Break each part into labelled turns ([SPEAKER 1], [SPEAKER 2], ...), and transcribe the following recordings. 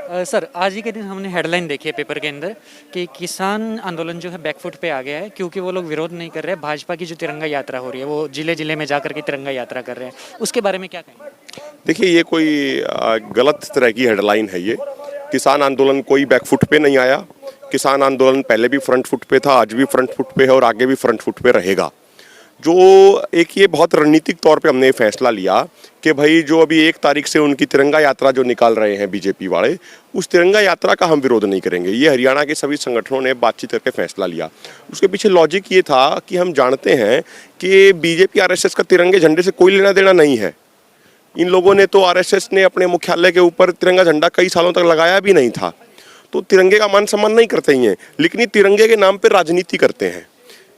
[SPEAKER 1] Sir आज ही के दिन हमने हेडलाइन देखी है पेपर के अंदर कि किसान आंदोलन जो है बैकफुट पे आ गया है क्योंकि वो लोग विरोध नहीं कर रहे हैं भाजपा की जो तिरंगा यात्रा हो रही है, वो जिले जिले में जाकर के तिरंगा यात्रा कर रहे हैं। उसके बारे में क्या कहेंगे?
[SPEAKER 2] देखिए, ये कोई गलत तरह की हेडलाइन है ये। किसान आंदोलन कोई बैकफुट पे नहीं आया। किसान आंदोलन पहले भी फ्रंट फुट पे था, आज भी फ्रंट फुट पे है और आगे भी फ्रंट फुट पे रहेगा। जो एक ये बहुत रणनीतिक तौर पे हमने ये फैसला लिया कि भाई जो अभी 1 तारीख से उनकी तिरंगा यात्रा जो निकाल रहे हैं बीजेपी वाले, उस तिरंगा यात्रा का हम विरोध नहीं करेंगे। ये हरियाणा के सभी संगठनों ने बातचीत करके फैसला लिया। उसके पीछे लॉजिक ये था कि हम जानते हैं कि बीजेपी आरएसएस का तिरंगे झंडे से कोई लेना देना नहीं है। इन लोगों ने तो आरएसएस ने अपने मुख्यालय के ऊपर तिरंगा झंडा कई सालों तक लगाया भी नहीं था, तो तिरंगे का मान सम्मान नहीं करते ही हैं, लेकिन ये तिरंगे के नाम पर राजनीति करते हैं।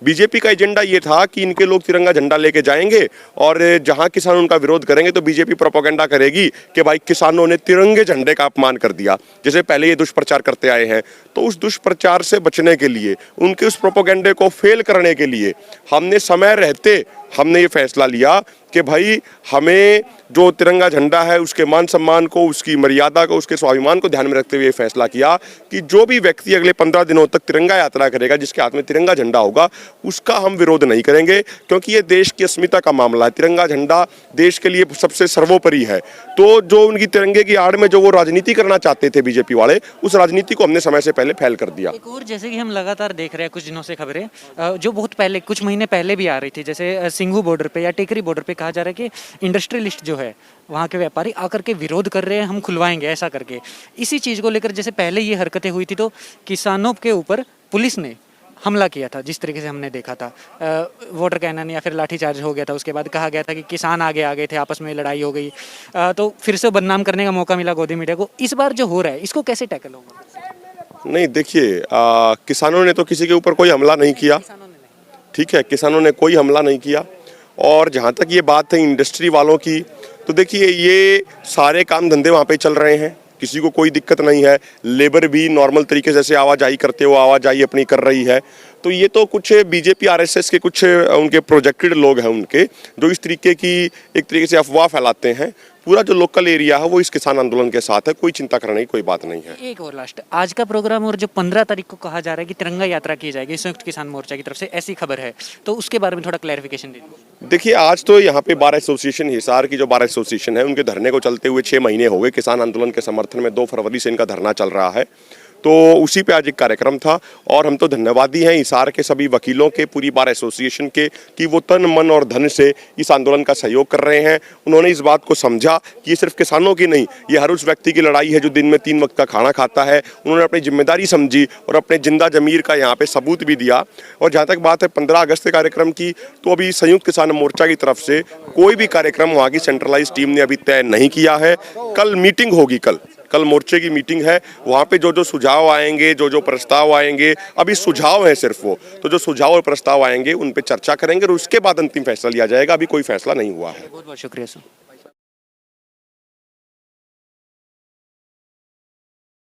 [SPEAKER 2] बीजेपी का एजेंडा ये था कि इनके लोग तिरंगा झंडा लेके जाएंगे और जहां किसान उनका विरोध करेंगे तो बीजेपी प्रोपेगेंडा करेगी कि भाई किसानों ने तिरंगे झंडे का अपमान कर दिया, जैसे पहले ये दुष्प्रचार करते आए हैं। तो उस दुष्प्रचार से बचने के लिए, उनके उस प्रोपेगेंडे को फेल करने के लिए हमने समय रहते हमने ये फैसला लिया कि भाई हमें जो तिरंगा झंडा है उसके मान सम्मान को, उसकी मर्यादा को, उसके स्वाभिमान को ध्यान में रखते हुए ये फैसला किया कि जो भी व्यक्ति अगले 15 दिनों तक तिरंगा यात्रा करेगा, जिसके हाथ में तिरंगा झंडा होगा, उसका हम विरोध नहीं करेंगे, क्योंकि ये देश की अस्मिता का मामला है। तिरंगा झंडा देश के लिए सबसे सर्वोपरि है। तो जो उनकी तिरंगे की आड़ में जो वो राजनीति करना चाहते थे बीजेपी वाले, उस राजनीति को हमने समय से पहले फैल कर दिया।
[SPEAKER 1] एक और जैसे कि हम लगातार देख रहे हैं कुछ दिनों से खबरें जो बहुत पहले कुछ महीने पहले भी आ रही थी, जैसे सिंघू बॉर्डर पे या टेकरी बॉर्डर पे कहा जा रहा है कि इंडस्ट्रियलिस्ट जो है वहाँ के व्यापारी आकर के विरोध कर रहे हैं, हम खुलवाएंगे ऐसा करके। इसी चीज़ को लेकर जैसे पहले ये हरकतें हुई थी तो किसानों के ऊपर पुलिस ने हमला किया था, जिस तरीके से हमने देखा था, वाटर कैनन या फिर लाठीचार्ज हो गया था। उसके बाद कहा गया था कि किसान आगे आ गए थे, आपस में लड़ाई हो गई, तो फिर से बदनाम करने का मौका मिला गोदी मीडिया को। इस बार जो हो रहा है इसको कैसे टैकल होगा?
[SPEAKER 2] नहीं, देखिए, किसानों ने तो किसी के ऊपर कोई हमला नहीं किया, ठीक है, किसानों ने कोई हमला नहीं किया। और जहाँ तक ये बात है इंडस्ट्री वालों की, तो देखिए ये सारे काम धंधे वहाँ पे चल रहे हैं, किसी को कोई दिक्कत नहीं है। लेबर भी नॉर्मल तरीके से आवाजाही करते हो आवाजाही अपनी कर रही है। तो ये तो कुछ बीजेपी आरएसएस के कुछ उनके प्रोजेक्टेड लोग हैं उनके, जो इस तरीके की एक तरीके से अफवाह फैलाते हैं। पूरा जो लोकल एरिया है वो इस किसान आंदोलन के साथ है, कोई चिंता करने की कोई बात नहीं है।
[SPEAKER 1] एक और लास्ट, आज का प्रोग्राम और जो 15 तारीख को कहा जा रहा है कि तिरंगा यात्रा की जाएगी संयुक्त किसान मोर्चा की तरफ से, ऐसी खबर है, तो उसके बारे में थोड़ा क्लैरिफिकेशन दीजिए।
[SPEAKER 2] देखिए, आज तो यहाँ पे बार एसोसिएशन, हिसार की जो बार एसोसिएशन है, उनके धरने को चलते हुए 6 महीने हो गए। किसान आंदोलन के समर्थन में 2 फरवरी से इनका धरना चल रहा है, तो उसी पे आज एक कार्यक्रम था। और हम तो धन्यवादी हैं हिसार के सभी वकीलों के, पूरी बार एसोसिएशन के, कि वो तन मन और धन से इस आंदोलन का सहयोग कर रहे हैं। उन्होंने इस बात को समझा कि ये सिर्फ किसानों की नहीं, ये हर उस व्यक्ति की लड़ाई है जो दिन में 3 वक्त का खाना खाता है। उन्होंने अपनी जिम्मेदारी समझी और अपने जिंदा जमीर का यहाँ पे सबूत भी दिया। और जहाँ तक बात है 15 अगस्त के कार्यक्रम की, तो अभी संयुक्त किसान मोर्चा की तरफ से कोई भी कार्यक्रम वहाँ की सेंट्रलाइज टीम ने अभी तय नहीं किया है। कल मीटिंग होगी, कल मोर्चे की मीटिंग है। वहाँ पे जो जो सुझाव आएंगे, जो जो प्रस्ताव आएंगे, अभी सुझाव हैं सिर्फ वो, तो जो सुझाव और प्रस्ताव आएंगे उन पे चर्चा करेंगे और उसके बाद अंतिम फैसला लिया जाएगा। अभी कोई फैसला नहीं हुआ है।
[SPEAKER 1] बहुत बहुत शुक्रिया सर।